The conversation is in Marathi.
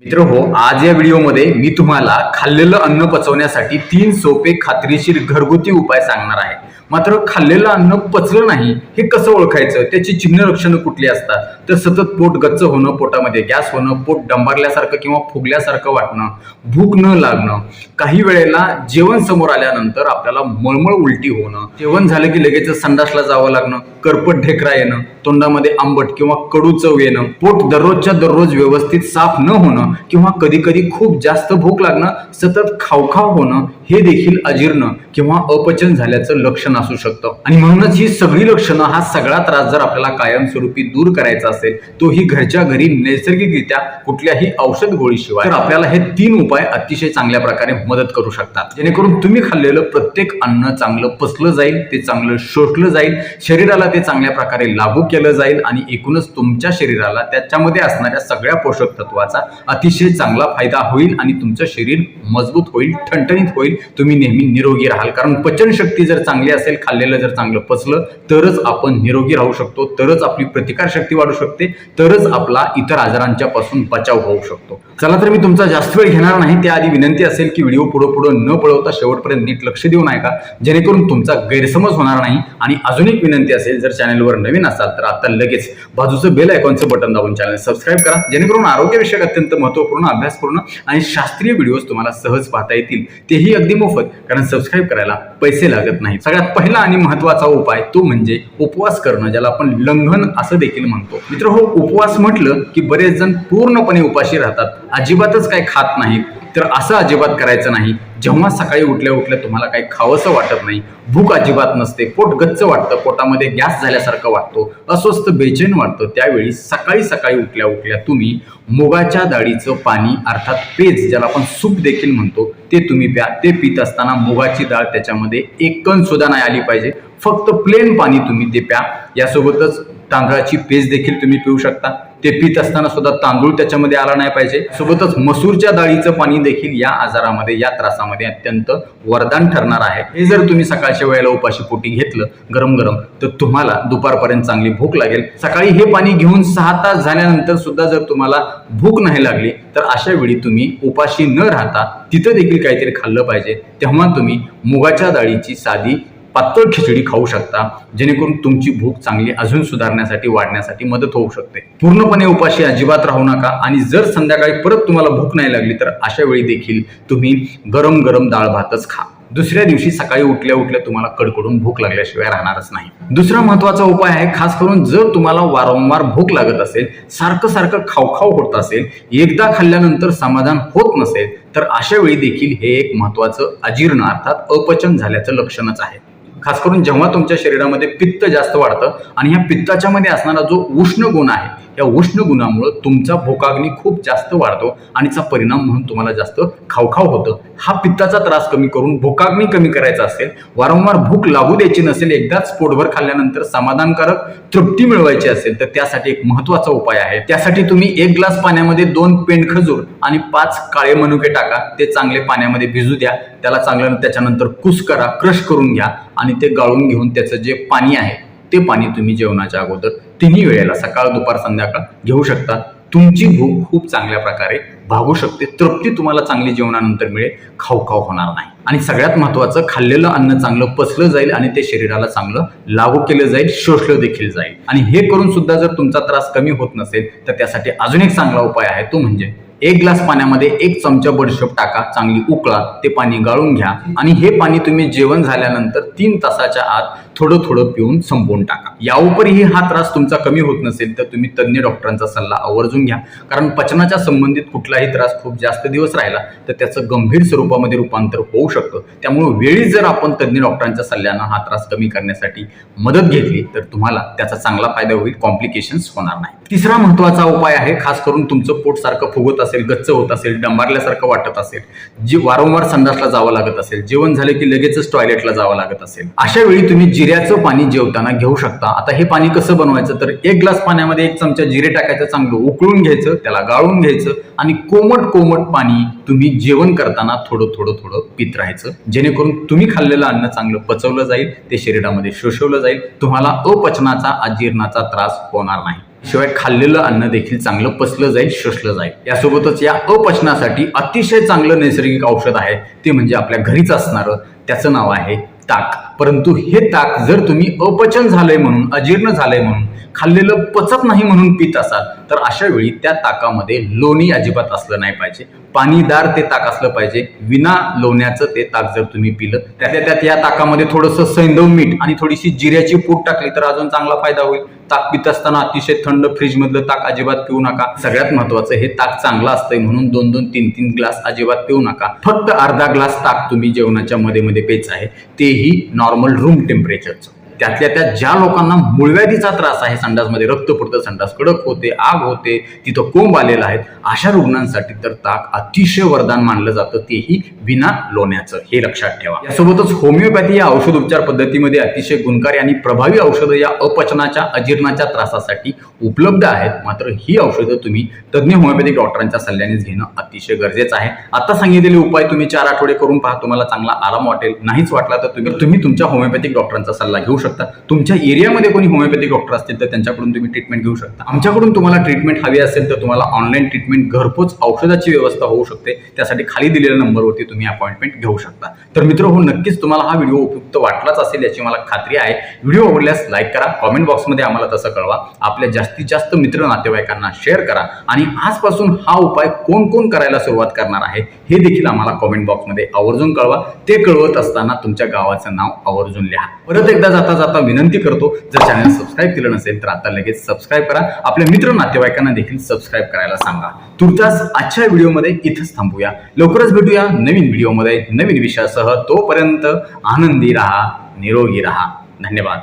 मित्र हो, आज या व्हिडिओमध्ये मी तुम्हाला खाल्लेलं अन्न पचवण्यासाठी 3 सोपे खात्रीशीर घरगुती उपाय सांगणार आहे. मात्र खाल्लेलं अन्न पचलं नाही हे कसं ओळखायचं, त्याची चिन्ह लक्षणं कुठली असतात, तर सतत पोट गच्च होणं, पोटामध्ये गॅस होणं, पोट डंबारल्यासारखं किंवा फुगल्यासारखं वाटणं, भूक न लागणं, काही वेळेला जेवण समोर आल्यानंतर आपल्याला मळमळ उलटी होणं, जेवण झालं की लगेच संडासला जावं लागणं, करपट ढेकरा येणं, तोंडामध्ये आंबट किंवा कडू चव येणं, पोट दररोजच्या दररोज व्यवस्थित साफ न होणं किंवा कधी कधी खूप जास्त भूक लागणं, सतत खावखाव होणं, हे देखील अजीर्ण किंवा अपचन झाल्याचं लक्षण असू शकतं. आणि म्हणूनच ही सगळी लक्षणं, हा सगळा त्रास जर आपल्याला कायमस्वरूपी दूर करायचा असेल, तोही घरच्या घरी नैसर्गिकरित्या कुठल्याही औषध गोळीशिवाय, तर आपल्याला हे 3 उपाय अतिशय चांगल्या प्रकारे मदत करू शकतात, जेणेकरून तुम्ही खाल्लेलं प्रत्येक अन्न चांगलं पचलं जाईल, ते चांगलं शोषलं जाईल, शरीराला ते चांगल्या प्रकारे लागू केलं जाईल आणि एकूणच तुमच्या शरीराला त्याच्यामध्ये असणाऱ्या सगळ्या पोषक तत्वाचा अतिशय चांगला फायदा होईल आणि तुमचं शरीर मजबूत होईल, ठणठणीत होईल, तुम्ही नेहमी निरोगी राहाल. कारण पचनशक्ती जर चांगली असेल, खाल्लेलं जर चांगलं पचलं, तरच आपण निरोगी राहू शकतो, तरच आपली प्रतिकारशक्ती वाढू शकते, तरच आपला इतर आजारांच्या पासून बचाव होऊ शकतो. चला तर मी तुमचा जास्त वेळ घेणार नाही, त्याआधी विनंती असेल की व्हिडिओ पुढे न पळवता शेवटपर्यंत नीट लक्ष देऊन ऐका, जेणेकरून तुमचा गैरसमज होणार नाही. आणि अजून एक विनंती असेल, जर चॅनलवर नवीन असाल तर आता लगेच बाजूचं बेल आयकॉनचं बटन दाबून चॅनल सबस्क्राईब करा, जेणेकरून आरोग्यविषयक अत्यंत महत्त्वपूर्ण, अभ्यासपूर्ण आणि शास्त्रीय व्हिडिओज तुम्हाला सहज पाहता येतील, तेही अगदी मोफत, कारण सबस्क्राईब करायला पैसे लागत नाही. सगळ्यात पहिला आणि महत्त्वाचा उपाय तो म्हणजे उपवास करणं, ज्याला आपण लंघन असं देखील म्हणतो. मित्र हो, उपवास म्हटलं की बरेच जण पूर्णपणे उपाशी राहतात, अजिबातच काही खात नाहीत. तर असं अजिबात करायचं नाही. जेव्हा सकाळी उठल्या उठल्या तुम्हाला काही खावंसं वाटत नाही, भूक अजिबात नसते, पोट गच्च वाटतं, पोटामध्ये गॅस झाल्यासारखं वाटतो, अस्वस्थ बेचैन वाटतं, त्यावेळी सकाळी सकाळी उठल्या उठल्या तुम्ही मुगाच्या डाळीचं पाणी, अर्थात पेज, ज्याला आपण सूप देखील म्हणतो, ते तुम्ही प्या. ते पित असताना मुगाची डाळ त्याच्यामध्ये एक कण सुद्धा नाही आली पाहिजे, फक्त प्लेन पाणी तुम्ही ते प्या. यासोबतच तांदळाची पेज देखील तुम्ही पिऊ शकता. ते पित असताना सुद्धा तांदूळ त्याच्यामध्ये आला नाही पाहिजे. सोबतच मसूरच्या डाळीचं पाणी देखील या आजारामध्ये, या त्रासामध्ये अत्यंत वरदान ठरणार आहे. हे जर तुम्ही सकाळच्या वेळेला उपाशी पोटी घेतलं गरम गरम, तर तुम्हाला दुपारपर्यंत चांगली भूक लागेल. सकाळी हे पाणी घेऊन 6 तास झाल्यानंतर सुद्धा जर तुम्हाला भूक नाही लागली, तर अशा वेळी तुम्ही उपाशी न राहता तिथं देखील काहीतरी खाल्लं पाहिजे. तेव्हा तुम्ही मुगाच्या डाळीची साधी पातळ खिचडी खाऊ शकता, जेणेकरून तुमची भूक चांगली अजून सुधारण्यासाठी, वाढण्यासाठी मदत होऊ शकते. पूर्णपणे उपाशी अजिबात राहू नका. आणि जर संध्याकाळी परत तुम्हाला भूक नाही लागली, तर अशा वेळी देखील तुम्ही गरम गरम डाळ भातच खा. दुसऱ्या दिवशी सकाळी उठल्या उठल्या तुम्हाला कडकडून भूक लागल्याशिवाय राहणारच नाही. दुसरा महत्वाचा उपाय आहे, खास करून जर तुम्हाला वारंवार भूक लागत असेल, सारखं सारखं खावखाव होत असेल, एकदा खाल्ल्यानंतर समाधान होत नसेल, तर अशा वेळी देखील हे एक महत्वाचं अजीर्ण, अर्थात अपचन झाल्याचं लक्षणच आहे. खास करून जेव्हा तुमच्या शरीरामध्ये पित्त जास्त वाढतं आणि ह्या पित्ताच्या मध्ये असणारा जो उष्ण गुण आहे, या उष्ण गुणामुळे तुमचा भूकाग्नी खूप जास्त वाढतो आणि त्याचा परिणाम म्हणून तुम्हाला जास्त खावखाव होतं. हा पित्ताचा त्रास कमी करून भूकाग्नी कमी करायचा असेल, वारंवार भूक लागू द्यायची नसेल, एकदाच पोटभर खाल्ल्यानंतर समाधानकारक तृप्ती मिळवायची असेल, तर त्यासाठी एक महत्वाचा उपाय आहे. त्यासाठी तुम्ही 1 ग्लास पाण्यामध्ये 2 पेंड खजूर आणि 5 काळे मनुके टाका. ते चांगले पाण्यामध्ये भिजू द्या. त्याला चांगलं त्याच्यानंतर कुस करा, क्रश करून घ्या आणि ते गाळून घेऊन त्याचं जे पाणी आहे, ते पाणी तुम्ही जेवणाच्या अगोदर तिन्ही वेळेला, सकाळ दुपार संध्याकाळ घेऊ शकता. तुमची भूक खूप चांगल्या प्रकारे भागू शकते, तृप्ती तुम्हाला चांगली जेवणानंतर मिळेल, खावखाव होणार नाही. आणि सगळ्यात महत्वाचं, खाल्लेलं अन्न चांगलं पचलं जाईल आणि ते शरीराला चांगलं लागू केलं जाईल, शोषलं देखील जाईल. आणि हे करून सुद्धा जर तुमचा त्रास कमी होत नसेल, तर त्यासाठी अजून एक चांगला उपाय आहे, तो म्हणजे 1 ग्लास पाण्यामध्ये 1 चमचा बडीशेप टाका, चांगली उकळा, ते पाणी गाळून घ्या आणि हे पाणी तुम्ही जेवण झाल्यानंतर 3 तासाच्या आत थोडं थोडं पिऊन संपवून टाका. याउपरीही हा त्रास तुमचा कमी होत नसेल, तर तुम्ही तज्ञ डॉक्टरांचा सल्ला आवर्जून घ्या. कारण पचनाच्या संबंधित कुठलाही त्रास खूप जास्त दिवस राहिला तर त्याचं गंभीर स्वरूपामध्ये रूपांतर होऊ शकतं. त्यामुळे वेळी जर आपण तज्ञ डॉक्टरांच्या सल्ल्यानं हा त्रास कमी करण्यासाठी मदत घेतली, तर तुम्हाला त्याचा चांगला फायदा होईल, कॉम्प्लिकेशन्स होणार नाही. तिसरा महत्वाचा उपाय आहे, खास करून तुमचं पोट सारखं फुगत असेल, गच्च होत असेल, डंबारल्यासारखं वाटत असेल, जी वारंवार संडासला जावं लागत असेल, जेवण झालं की लगेचच टॉयलेटला जावं लागत असेल, अशा वेळी तुम्ही जिऱ्याचं पाणी जेवताना घेऊ शकता. आता हे पाणी कसं बनवायचं, तर 1 ग्लास पाण्यामध्ये 1 चमचा जिरे टाकायचं, चांगलं उकळून घ्यायचं, त्याला गाळून घ्यायचं आणि कोमट कोमट पाणी तुम्ही जेवण करताना थोडं थोडं थोडं पित राहायचं, जेणेकरून तुम्ही खाल्लेलं अन्न चांगलं पचवलं जाईल, ते शरीरामध्ये शोषवलं जाईल, तुम्हाला अपचनाचा, अजीर्णाचा त्रास होणार नाही. शिवाय खाल्लेलं अन्न देखील चांगलं पचलं जाईल, शोषलं जाईल. यासोबतच या अपचनासाठी अतिशय चांगलं नैसर्गिक औषध आहे ते म्हणजे आपल्या घरीच असणारं, त्याचं नाव आहे ताक. परंतु हे ताक जर तुम्ही अपचन झालंय म्हणून, अजीर्ण झालंय म्हणून, खाल्लेलं पचत नाही म्हणून पित असाल तर अशा वेळी त्या ताकामध्ये लोणी अजिबात असलं नाही पाहिजे. पाणीदार ते ताक असलं पाहिजे. विना लोण्याचं ते ताक जर तुम्ही पिलं, त्यातल्या त्यात या ताकामध्ये थोडंसं सैंधव मीठ आणि थोडीशी जिऱ्याची पूड टाकली तर अजून चांगला फायदा होईल. ताक पित असताना अतिशय थंड फ्रीजमधलं ताक अजिबात पिऊ नका. सगळ्यात महत्वाचं, हे ताक चांगलं असतंय म्हणून 2-2, 3-3 ग्लास अजिबात पिऊ नका. फक्त अर्धा ग्लास ताक तुम्ही जेवणाच्या मध्ये मध्ये प्यायचं आहे, तेही नॉर्मल रूम टेम्परेचरचं. त्यातल्या त्यात ज्या लोकांना मूळव्याधीचा त्रास आहे, संडासमध्ये रक्त पडतं, संडास कडक होते, आग होते, तिथं कोंब आलेला आहे, अशा रुग्णांसाठी तर ताक अतिशय वरदान मानलं जातं, तेही विना लोण्याचं. हे लक्षात ठेवा. यासोबतच होमिओपॅथी या औषध उपचार पद्धतीमध्ये अतिशय गुणकारी आणि प्रभावी औषधं या अपचनाच्या, अजीर्णाच्या त्रासासाठी उपलब्ध आहेत. मात्र ही औषधं तुम्ही तज्ज्ञ होमिओपॅथिक डॉक्टरांच्या सल्ल्यानेच घेणं अतिशय गरजेचं आहे. आता सांगितलेले उपाय तुम्ही 4 आठवडे करून पहा, तुम्हाला चांगला आराम वाटेल. नाहीच वाटला तर तुम्ही तुमच्या होमिओपॅथिक डॉक्टरांचा सल्ला घेऊ शकता. तुमच्या एरियामध्ये कोणी होमिओपॅथिक डॉक्टर असतील तर त्यांच्याकडून तुम्ही ट्रीटमेंट घेऊ शकता. आमच्याकडून तुम्हाला ट्रीटमेंट हवी असेल तर तुम्हाला ऑनलाईन ट्रीटमेंट, घरपोच औषधाची व्यवस्था होऊ शकते. त्यासाठी खाली दिलेल्या नंबरवरती तुम्ही अपॉइंटमेंट घेऊ शकता. तर मित्र हो, नक्कीच तुम्हाला हा व्हिडिओ उपयुक्त वाटलाच असेल याची मला खात्री आहे. व्हिडिओ आवडल्यास लाईक करा, कॉमेंट बॉक्समध्ये आम्हाला तसं कळवा, आपल्या जास्तीत जास्त मित्र नातेवाईकांना शेअर करा आणि आजपासून हा उपाय कोण कोण करायला सुरुवात करणार आहे हे देखील आम्हाला कॉमेंट बॉक्समध्ये आवर्जून कळवा. ते कळवत असताना तुमच्या गावाचं नाव आवर्जून लिहा. परत एकदा जाता जाता विनंती करतो, जर चॅनल सबस्क्राईब केलं नसेल तर आता लगेच सबस्क्राईब करा. आपल्या मित्र नातेवाईकांना देखील सबस्क्राईब करायला सांगा. तुर्तास आजच्या व्हिडिओमध्ये इथंच थांबूया. लवकरच भेटूया नवीन व्हिडिओमध्ये नवीन विषयासह. तोपर्यंत आनंदी राहा, निरोगी राहा. धन्यवाद.